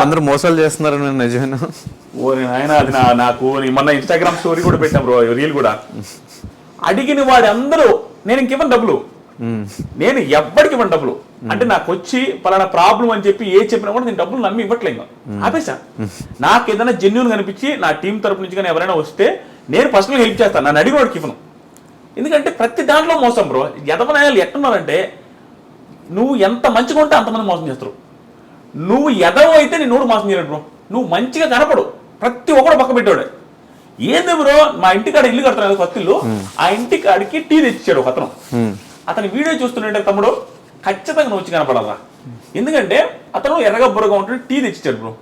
అందరూ మోసాలు చేస్తున్నారు నిజమేనా? ఓ ఆయన అది నాకు మొన్న ఇన్స్టాగ్రామ్ స్టోరీ కూడా పెట్టాం బ్రో, రీల్ కూడా. అడిగిన వాడు అందరూ నేను ఇంకివ్వను డబ్బులు, నేను ఎవ్వడికి ఇవ్వను డబ్బులు. అంటే నాకు వచ్చి పలానా ప్రాబ్లం అని చెప్పి ఏ చెప్పినా కూడా నేను డబ్బులు నమ్మి ఇవ్వట్లేదు, ఆపేసా. నాకు ఏదైనా జెన్యూన్ కనిపించి నా టీం తరపు నుంచి కానీ ఎవరైనా వస్తే నేను పర్సనల్గా హెల్ప్ చేస్తాను, నన్ను అడిగిన వాడికి ఇవ్వను. ఎందుకంటే ప్రతి దాంట్లో మోసం బ్రో. ఎదవనాయాలు ఎట్టున్నారంటే నువ్వు ఎంత మంచిగా ఉంటే అంతమంది మోసం చేస్తారు. నువ్వు ఎదవ అయితే నీ నోడు మోసం చేయలేడు బ్రో. నువ్వు మంచిగా కనపడు, ప్రతి ఒక్కడు పక్క పెట్టాడు. ఏంది బ్రో, మా ఇంటికాడ ఇల్లు కడుతున్నాడు కొత్త ఇల్లు, ఆ ఇంటికాడికి టీ తెచ్చిచ్చాడు ఒక అతను. అతని వీడియో చూస్తుంటే తమ్ముడు ఖచ్చితంగా నువ్వు వచ్చి కనపడాలా. ఎందుకంటే అతను ఎర్రగా బుర్రగా ఉంటుంటే టీ తెచ్చిచ్చాడు బ్రో.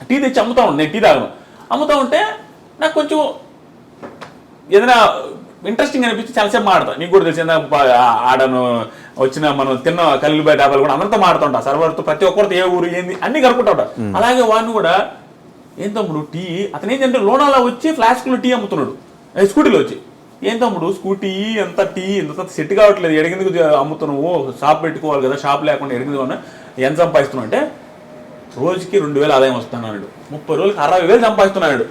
టీ తెచ్చి అమ్ముతా ఉండు, నేను టీ తాగను. అమ్ముతా ఉంటే నాకు కొంచెం ఏదైనా ఇంట్రెస్టింగ్ అనిపించి చాలాసేపు మాడతా. నీకు కూడా తెలిసిందా, ఆడను వచ్చిన మనం తిన్న కల్లుబాయి డాబాలు కూడా అందరితో మాడుతుంటా, సర్వర్తో ప్రతి ఒక్కరితో ఏ ఊరు ఏంది అన్ని కనుక్కుంటా ఉంటా. అలాగే వాడిని కూడా ఏం తమ్ముడు టీ, అతను ఏంటంటే లోనాలా వచ్చి ఫ్లాస్క్లో టీ అమ్ముతున్నాడు స్కూటీలో వచ్చి. ఏం తమ్ముడు స్కూటీ ఎంత టీ ఎంత సెట్ కావట్లేదు, ఎడిగిందుకు అమ్ముతున్నావు, షాప్ పెట్టుకోవాలి కదా, షాప్ లేకుండా ఎడిగింది ఉన్నా ఎంత సంపాదిస్తున్నావు అంటే రోజుకి 2,000 ఆదాయం వస్తున్నాడు, 30 రోజులకి 60,000 సంపాదిస్తున్నాడు.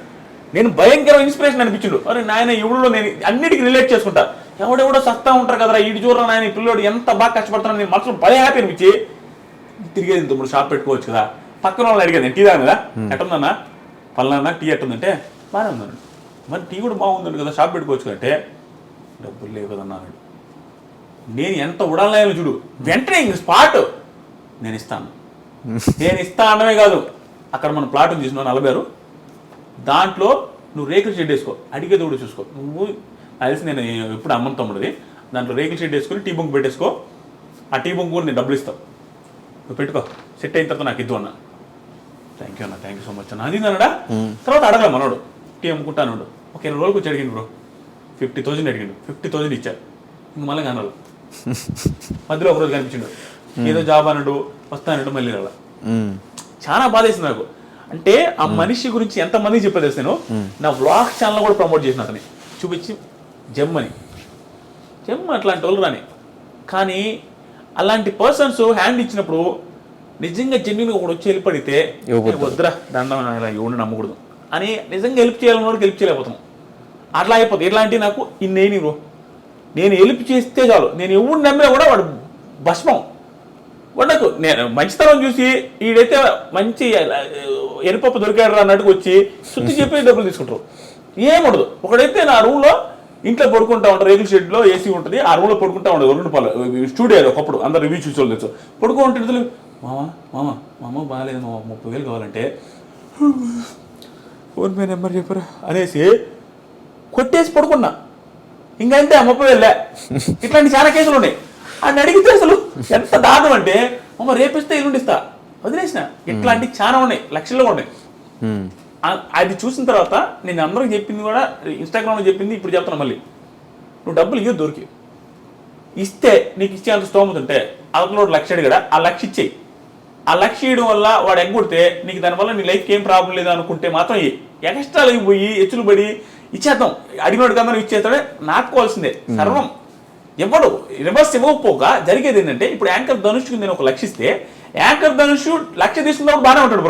నేను భయంకర ఇన్స్పిరేషన్ అనిపించిండు. అరే నాయన ఎవడో, నేను అన్నిటికీ రిలేట్ చేసుకుంటా. ఎవడెవడో సస్తా ఉంటారు కదరా, ఈడు చూడరా నాయన ఈ పిల్లోడు ఎంత బాగా కష్టపడుతున్నాను, నేను మనసులో భలే హ్యాపీ అనిపించి తిరిగేది. తమ్ముడు షాప్ పెట్టుకోవచ్చు కదా. పక్కన వాళ్ళని అడిగేది, నేను టీ తాను కదా, ఎట్టుందన్నా పలానా టీ ఎట్టుందంటే బాగానే ఉందన్నాడు. మరి టీ కూడా బాగుందండి కదా, షాప్ పెట్టుకోవచ్చు అంటే డబ్బులు లేవు కదన్నా అన్నాడు. నేను ఎంత ఉడాలన్నాయో చూడు, వెంటనే ఇంక స్పాట్ నేను ఇస్తాను. నేను ఇస్తా అనమే కాదు, అక్కడ మనం ప్లాట్ తీసుకున్నాను 40 దాంట్లో నువ్వు రేకుల షెడ్ వేసుకో, అడిగేది కూడా చూసుకో. నువ్వు తెలిసి నేను ఎప్పుడు అమ్మను తమ్ముడిది, దాంట్లో రేకుల షెడ్ వేసుకొని టీ బొంగు పెట్టేసుకో, ఆ టీ బొంగు కూడా నేను డబ్బులు ఇస్తావు, నువ్వు పెట్టుకో, సెట్ అయిన తర్వాత నాకు ఇద్దు అన్న. థ్యాంక్ యూ అన్న, థ్యాంక్ యూ సో మచ్ అన్న. అది అన్నాడా. తర్వాత అడగల మనోడు టీ అమ్ముకుంటాను. ఒక 20 రోజులకు వచ్చి అడిగిండు బ్రో, 50,000 అడిగిండు, 50,000 ఇచ్చారు. ఇంక మళ్ళీ కనాలి. మధ్యలో ఒక రోజు కనిపించిండు, ఏదో జాబ్ అన్నాడు, వస్తానడు, మళ్ళీ రాల. చాలా బాధేసింది నాకు. అంటే ఆ మనిషి గురించి ఎంతమందికి చెప్పేది నేను నా వ్లాగ్ ఛానల్ కూడా ప్రమోట్ చేసిన, అతని చూపించి జమ్ అట్లాంటి వాళ్ళు రాని. కానీ అలాంటి పర్సన్స్ హ్యాండ్ ఇచ్చినప్పుడు నిజంగా జెన్యున్గా కూడా వచ్చి వెళ్ళిపడితే వద్దురా దండం ఇలా ఎవరిని నమ్మకూడదు అని నిజంగా హెల్ప్ చేయాలని వాడికి హెల్ప్ చేయలేకపోతాం. అట్లా అయిపోతుంది. ఇట్లాంటి నాకు ఇన్నేని బ్రో, నేను హెల్ప్ చేస్తే చాలు, నేను ఎవరు నమ్మినా కూడా వాడు భస్మం. వాడకు నేను మంచితనం చూసి వీడైతే మంచి ఎరుపప్పు దొరికాడు అన్నట్టుకు వచ్చి శుద్ధి చెప్పి డబ్బులు తీసుకుంటారు. ఏముండదు. ఒకడైతే నా రూమ్లో ఇంట్లో పడుకుంటా ఉంటారు, రేకుల షెడ్లో ఏసీ ఉంటుంది, ఆ రూమ్లో పడుకుంటా ఉండదు. 2 రూపాయలు స్టూడియో ఒకప్పుడు అందరు రివ్యూ చూసి తెలుసు. పడుకుంటుంది, మామ బాగాలేదు మామ 30,000 కావాలంటే ఫోన్పే నెంబర్ చెప్పరా అనేసి కొట్టేసి పడుకున్నా. ఇంకంటే ఆ 30,000. ఇట్లాంటి చాలా కేసులు ఉన్నాయి. అని అడిగితే అసలు ఎంత దారుణం అంటే, రేపిస్తే ఎల్లుండిస్తా వదిలేసిన. ఇట్లాంటి చాలా ఉన్నాయి, లక్షల్లో ఉన్నాయి. అది చూసిన తర్వాత నేను అందరికి చెప్పింది కూడా, ఇన్స్టాగ్రామ్లో చెప్పింది ఇప్పుడు చెప్తున్నా మళ్ళీ, నువ్వు డబ్బులు ఇవ్వదు దొరికి ఇస్తే నీకు ఇచ్చే అంత స్తోమత ఉంటే అవతల 1,00,000 అడిగాడా, ఆ 1,00,000 ఇచ్చేయి. ఆ 1,00,000 ఇవ్వడం వల్ల వాడు ఎగ్గొడితే నీకు దానివల్ల నీ లైఫ్కి ఏం ప్రాబ్లం లేదు అనుకుంటే మాత్రం ఎక్స్ట్రా లైఫ్ పోయి ఎచ్చులు పడి ఇచ్చేద్దాం, అడిగినోడు కన్నా ఇచ్చేస్తాడే నాటుకోవాల్సిందే సర్వం. ఎవడు రివర్స్ ఇవ్వకపోగా జరిగేది ఏంటంటే, ఇప్పుడు యాంకర్ ధనుష్కి నేను 1,00,000 ఇస్తే యాంకర్ ధనుష్ 1,00,000 తీసుకున్నప్పుడు బాగానే ఉంటాడు.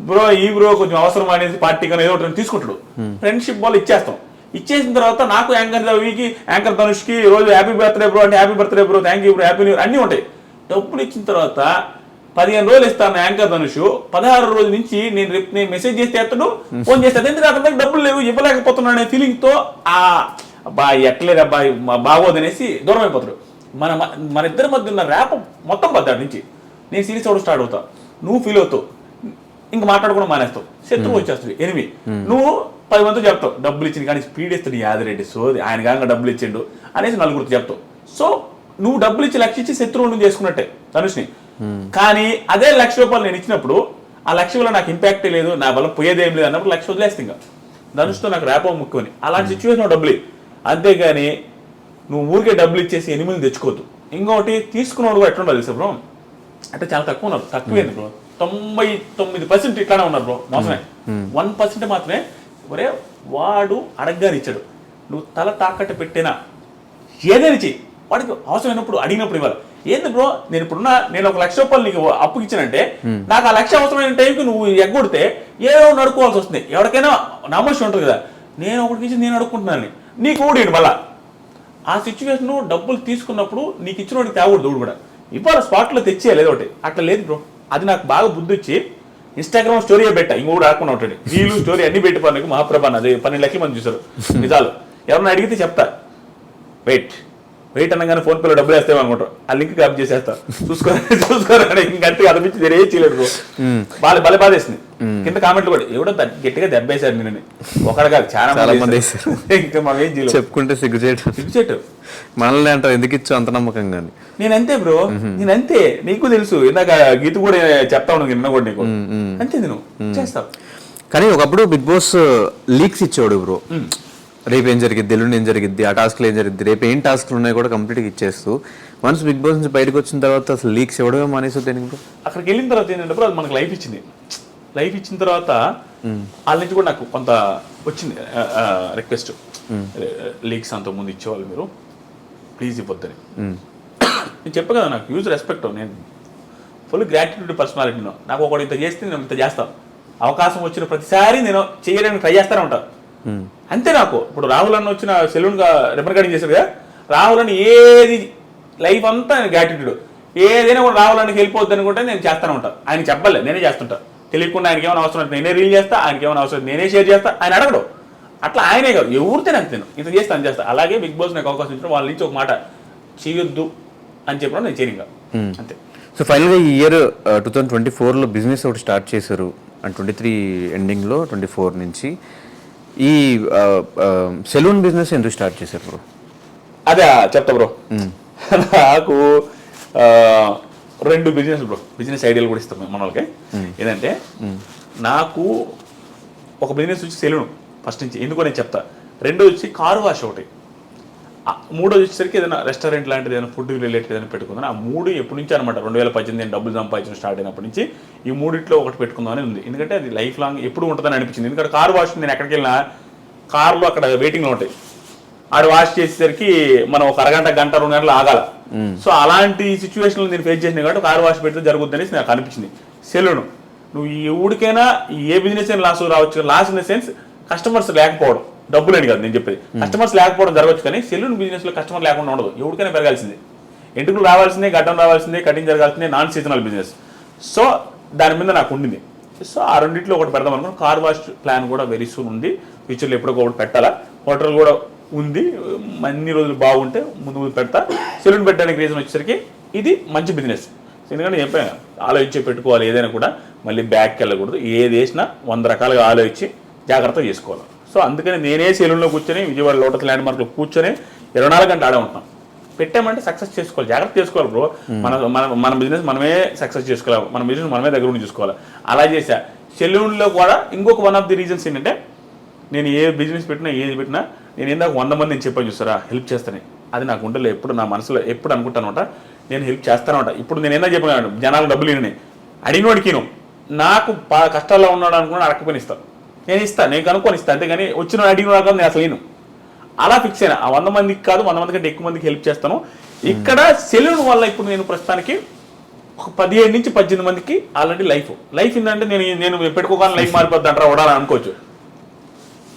బ్రో కొంచెం అవసరం అనేది పార్టీ కానీ ఏదో ఒకటి తీసుకుంటాడు. ఫ్రెండ్షిప్ వాళ్ళు ఇచ్చేస్తాం. ఇచ్చేసిన తర్వాత నాకు యాంకర్ ధనుష్కి రోజు హ్యాపీ బర్త్డే బ్రో అంటే happy birthday bro, thank you bro, happy new year అన్నీ ఉంటాయి. డబ్బులు ఇచ్చిన తర్వాత 15 రోజులు ఇస్తాను యాంకర్ ధనుష్, 16 రోజుల నుంచి నేను మెసేజ్ చేస్తే ఎత్తడు, ఫోన్ చేస్తాడు. ఎందుకు అతనికి డబ్బులు లేవు, ఇవ్వలేకపోతున్నాడు అనే ఫీలింగ్తో ఎట్లేదు అబ్బాయి బాగోదనేసి దూరం అయిపోతాడు. మన ఇద్దరి మధ్య ఉన్న ర్యాప్ మొత్తం పద్దాడు నుంచి నేను సీరియస్ అవ్వడం స్టార్ట్ అవుతా, నువ్వు ఫీల్ అవుతావు, ఇంక మాట్లాడుకోవడం మానేస్తావు, శత్రువు వచ్చేస్తుంది, ఎనిమి. నువ్వు 10 మందితో చెప్తావు డబ్బులు ఇచ్చింది, కానీ స్పీడ్ ఇస్తాడు యాదిరెడ్డి, సో ఆయన కాగా డబ్బులు ఇచ్చిండు అనేసి 4గురితో చెప్తావు. సో నువ్వు డబ్బులు ఇచ్చి 1,00,000 ఇచ్చి శత్రువుని చేసుకున్నట్టే ధనుష్ని. కానీ అదే 1,00,000 రూపాయలు నేను ఇచ్చినప్పుడు ఆ 1,00,000 వల్ల నాకు ఇంపాక్టే లేదు, నా వల్ల పోయేదేం లేదు అన్నప్పుడు 1,00,000 వదిలేస్తే ఇంకా ధనుష్తో నాకు ర్యాపో ముక్కుని అలాంటి సిచ్యువేషన్ డబ్బులు. అంతేగాని నువ్వు ఊరికే డబ్బులు ఇచ్చేసి 8 తెచ్చుకోవద్దు. ఇంకొకటి తీసుకున్నవాడు ఎట్లా ఉండాలి తెలుసా బ్రో, అంటే చాలా తక్కువ ఉన్నారు, తక్కువేంది బ్రో, 99% ఇట్లానే ఉన్నారు బ్రో, మోసమే. 1% మాత్రమే ఒరే వాడు అడగగానే ఇచ్చాడు, నువ్వు తల తాకట్టు పెట్టినా ఏదైనా చెయ్యి, వాడికి అవసరమైనప్పుడు అడిగినప్పుడు ఇవ్వాలి. ఏంది బ్రో నేను ఇప్పుడున్నా నేను 1 లక్ష రూపాయలు నీకు అప్పుకి ఇచ్చానంటే నాకు ఆ లక్ష అవసరమైన టైంకి నువ్వు ఎగ్గొడితే ఏదో నడుకోవాల్సి వస్తుంది. ఎవరికైనా నమోషన్ ఉంటుంది కదా, నేను ఒకటికి ఇచ్చి నేను అడుక్కుంటున్నాను, నీకు ఊడి మళ్ళా ఆ సిచ్యువేషన్ డబ్బులు తీసుకున్నప్పుడు నీకు ఇచ్చిన వాడికి తేవకూడదు. దూడు కూడా ఇవాళ స్పాట్లో తెచ్చేయాలి ఏదో ఒకటి. అట్లా లేదు బ్రో, అది నాకు బాగా బుద్ధి వచ్చి ఇన్స్టాగ్రామ్ స్టోరీ పెట్టా, ఇంకోటి రాకుండా ఉంటాడు వీళ్ళు స్టోరీ అన్ని పెట్టి పనులకు మహాప్రభాన్ అది 12 లక్షల మంది చూసారు నిజాలు. ఎవరన్నా అడిగితే చెప్తా, వెయిట్ అనగానే ఫోన్ పేలో డబ్బులు వేస్తాం అనుకుంటారు, ఆ లింక్ కాపీ చేసేస్తా, చూసుకోరా ఇంకంటే అనిపించి తెరే చేయలేడు బ్రో. భలే బాధేసింది. కింద కామెంట్లు కూడా ఎవడో గట్టిగా దెబ్బేశారు నేను, ఒకడు కాదు చాలా మంది. ఇంకా మనం ఏం చేయలేదు, చెప్పుకుంటే సిగ్గుచేటు మనల్ని అంటారు ఎందుకు ఇచ్చా అంత నమ్మకంగా. నేనంతే బ్రో, నేనంతే, నీకు తెలుసు. ఇందాక గీత కూడా చెప్తా ఉన్నాను నిన్న కూడా నీకు, అంతే నేను చేస్తావు. కానీ ఒకప్పుడు బిగ్ బాస్ లీక్స్ ఇచ్చేవాడు బ్రో, రేపు ఏం జరిగిద్ది, ఎల్లుండి ఏం జరిగిద్ది, ఆ టాస్క్లు ఏం జరిగిద్ది, రేపు ఏం టాస్క్లు ఉన్నాయి కూడా కంప్లీట్గా ఇచ్చేస్తూ వన్స్ బిగ్ బాస్ నుంచి బయటకు వచ్చిన తర్వాత అసలు లీక్స్ ఇవ్వడమే మానేసి దేనికి. అక్కడికి వెళ్ళిన తర్వాత ఏంటంటే బ్రో, అది మనకు లైఫ్ ఇచ్చింది. లైఫ్ ఇచ్చిన తర్వాత వాళ్ళ నుంచి కూడా నాకు కొంత వచ్చింది రిక్వెస్ట్, లీక్స్ అంత ముందు ఇచ్చేవాళ్ళు మీరు ప్లీజ్ ఇవ్వద్దని. నేను చెప్పా కదా, నాకు హ్యూజ్ రెస్పెక్ట్, నేను ఫుల్ గ్రాటిట్యూడ్ పర్సనాలిటీ. నాకు ఒకటి ఇంత చేస్తే నేను ఇంత చేస్తాను, అవకాశం వచ్చిన ప్రతిసారి నేను చేయడానికి ట్రై చేస్తూనే ఉంటాను అంతే. నాకు ఇప్పుడు రాహుల్ అన్న వచ్చిన సెలూన్గా రిబన్ కటింగ్ చేశారు కదా, రాహుల్ అని ఏది లైఫ్ అంతా ఆయన గ్రాటిట్యూడ్, ఏదైనా కూడా రాహుల్ అన్నకి వెళ్ళిపోద్ది అనుకుంటే నేను చేస్తూనే ఉంటాను. ఆయన చెప్పలే, నేనే చేస్తుంటా, తెలియకుండా ఆయనకి ఏమైనా అవసరం అయితే నేనే రీల్ చేస్తా, ఆయనకి ఏమైనా అవసరం నేనే షేర్ చేస్తా, ఆయన అడగడు. అట్లా ఆయనే కాదు ఎవరితో నాకు నేను ఇంత చేస్తా అని చేస్తా. అలాగే బిగ్ బాస్ నాకు అవకాశం ఇచ్చిన వాళ్ళ నుంచి ఒక మాట చేయొద్దు అని చెప్పడం నేను చేయను అంతే. సో ఫైనల్గా ఈ ఇయర్ 2024లో బిజినెస్ ఒకటి స్టార్ట్ చేశారు అండ్ 23 ఎండింగ్లో 24 నుంచి ఈ సెలూన్ బిజినెస్ ఎందుకు స్టార్ట్ చేశారు బ్రో? అదే చెప్తా బ్రో. నాకు 2 బిజినెస్ బ్రో, బిజినెస్ ఐడియాలు కూడా ఇస్తాం మన వాళ్ళకి. ఏంటంటే నాకు ఒక బిజినెస్ వచ్చి సెలూన్ ఫస్ట్ నుంచి, ఎందుకో నేను చెప్తా. 2 వచ్చి కారు వాష్ ఒకటి, 3 వచ్చేసరికి ఏదైనా రెస్టారెంట్ లాంటిది ఏదైనా ఫుడ్ రిలేటెడ్ ఏదైనా పెట్టుకుందాం. ఆ 3 ఎప్పటి నుంచి అనమాట 2018 నేను డబ్బులు సంపాదించడం స్టార్ట్ అయినప్పటి నుంచి ఈ 3 ఒకటి పెట్టుకుందామని ఉంది. ఎందుకంటే అది లైఫ్ లాంగ్ ఎప్పుడు ఉంటుందని అనిపించింది. ఎందుకంటే కారు వాష్ నేను ఎక్కడికి వెళ్ళినా కార్లో అక్కడ వెయిటింగ్లో ఉంటాయి, ఆడు వాష్ చేసేసరికి మనం ఒక అరగంట 2 గంటలు ఆగాల. సో అలాంటి సిచ్యువేషన్లో నేను ఫేస్ చేసిన కాబట్టి కారు వాష్ పెడితే జరుగుద్ది అనేసి నాకు అనిపించింది. సెలూన్ నువ్వు ఈ ఊడికైనా ఏ బిజినెస్ అయినా లాస్ రావచ్చు, loss in the sense customers లేకపోవడం, డబ్బులేని కాదు నేను చెప్పేది, కస్టమర్స్ లేకపోవడం జరగవచ్చు. కానీ సెలూన్ బిజినెస్లో కస్టమర్ లేకుండా ఉండదు, ఎవరికైనా పెరగాల్సిందే, ఎంటుకలు రావాల్సిందే, గడ్డం రావాల్సిందే, కటింగ్ జరగాల్సిందే, నాన్ సీజనల్ బిజినెస్. సో దాని మీద నాకు ఉండింది. సో ఆ 2 ఒకటి పెడదాం అనుకున్నాను. కార్ వాష్ ప్లాన్ కూడా వెరీ సూన్ ఉంది, ఫ్యూచర్లో ఎప్పుడో ఒకటి పెట్టాలా. హోటల్ కూడా ఉంది, అన్ని రోజులు బాగుంటే ముందు పెడతా. సెలూన్ పెట్టడానికి రీజన్ వచ్చేసరికి ఇది మంచి బిజినెస్. ఎందుకంటే చెప్పాను ఆలోచించి పెట్టుకోవాలి, ఏదైనా కూడా మళ్ళీ బ్యాక్కి వెళ్ళకూడదు, ఏది వేసినా 100 రకాలుగా ఆలోచించి జాగ్రత్తగా చేసుకోవాలి. సో అందుకని నేనే సెలూన్లో కూర్చొని విజయవాడ లోటస్ ల్యాండ్ మార్క్లో కూర్చొని 24 గంటలు ఆడే ఉంటాం. పెట్టామంటే సక్సెస్ చేసుకోవాలి, జాగ్రత్త చేసుకోవాలి బ్రో. మన బిజినెస్ మనమే సక్సెస్ చేసుకోవాలి, మన బిజినెస్ మనమే దగ్గర ఉండి చూసుకోవాలి. అలా చేసా. సెలూన్లో కూడా ఇంకొక వన్ ఆఫ్ ది రీజన్స్ ఏంటంటే, నేను ఏ బిజినెస్ పెట్టినా ఏది పెట్టినా నేను ఏందాక 100 మంది నేను చెప్పాను చూస్తారా హెల్ప్ చేస్తాను, అది నాకు ఉండలే. ఎప్పుడు నా మనసులో ఎప్పుడు అనుకుంటానమాట, నేను హెల్ప్ చేస్తానమాట. ఇప్పుడు నేను ఏందా చెప్పాను, జనాలు డబ్బులు నేను అడిగినోడికి నాకు కష్టాల్లో ఉన్నాడు అనుకున్నాను, అడగకపోయిన ఇస్తాను, నేను ఇస్తాను, నేను కనుక్కొని ఇస్తాను. అంతేగాని వచ్చిన అడిగిన రకం నేను అసలు నేను అలా ఫిక్స్ అయినా. ఆ 100 మందికి కాదు, 100 మంది కంటే ఎక్కువ మందికి హెల్ప్ చేస్తాను. ఇక్కడ సెలూన్ వల్ల ఇప్పుడు నేను ప్రస్తుతానికి ఒక 17 నుంచి 18 మందికి ఆల్రెడీ లైఫ్ ఏంటంటే నేను పెట్టుకోగానే లైఫ్ మారిపోద్ది అంటారా వడాలని అనుకోవచ్చు.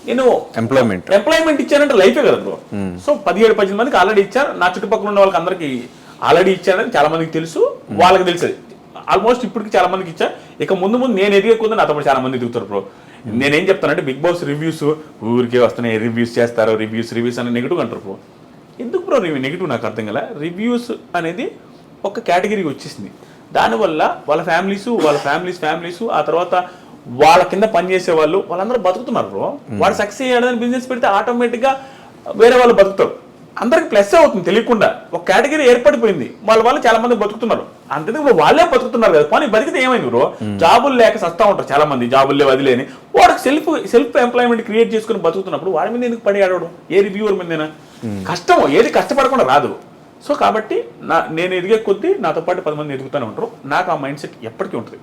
నేను ఎంప్లాయ్మెంట్ ఇచ్చానంటే లైఫే కదా బ్రో. సో 17-18 మందికి ఆల్రెడీ ఇచ్చాను. నా చుట్టుపక్కల ఉన్న వాళ్ళకి అందరికి ఆల్రెడీ ఇచ్చానని చాలా మందికి తెలుసు, వాళ్ళకి తెలుసది. ఆల్మోస్ట్ ఇప్పటికి చాలా మందికి ఇచ్చా. ఇక ముందు నేను ఎదిగే కొద్ది నాతో చాలా మంది ఎదుగుతారు బ్రో. నేనేం చెప్తానంటే బిగ్ బాస్ రివ్యూస్ ఊరికే వస్తున్నాయి, రివ్యూస్ చేస్తారు, రివ్యూస్ అని నెగిటివ్ అంటారు బ్రో. ఎందుకు బ్రో నెగిటివ్ నాకు అర్థం కదా. రివ్యూస్ అనేది ఒక కేటగిరీకి వచ్చేసింది. దానివల్ల వాళ్ళ ఫ్యామిలీస్ ఆ తర్వాత వాళ్ళ కింద పనిచేసే వాళ్ళందరూ బతుకుతున్నారు బ్రో. వాడు సక్సెస్ అయ్యాడని బిజినెస్ పెడితే ఆటోమేటిక్గా వేరే వాళ్ళు బతుకుతారు, అందరికి ప్లస్ అవుతుంది తెలియకుండా. ఒక కేటగిరీ ఏర్పడిపోయింది, వాళ్ళ చాలా మంది బతుకుతున్నారు. అంతే ఇప్పుడు వాళ్ళే బతుకుతున్నారు కదా. పని బతికితే ఏమైంది బ్రో, జాబులు లేక సస్తా ఉంటారు చాలా మంది, జాబులు వదిలేని. వాడికి సెల్ఫ్ ఎంప్లాయ్మెంట్ క్రియేట్ చేసుకుని బతుకుతున్నప్పుడు వాడి మీద ఎందుకు పడి ఆడవడం, ఏ రివ్యూవర్ మీదైనా కష్టం, ఏది కష్టపడకుండా రాదు. సో కాబట్టి నేను ఎదిగే కొద్దీ నాతో పాటు 10 మంది ఎదుగుతూనే ఉంటారు. నాకు ఆ మైండ్ సెట్ ఎప్పటికీ ఉంటుంది.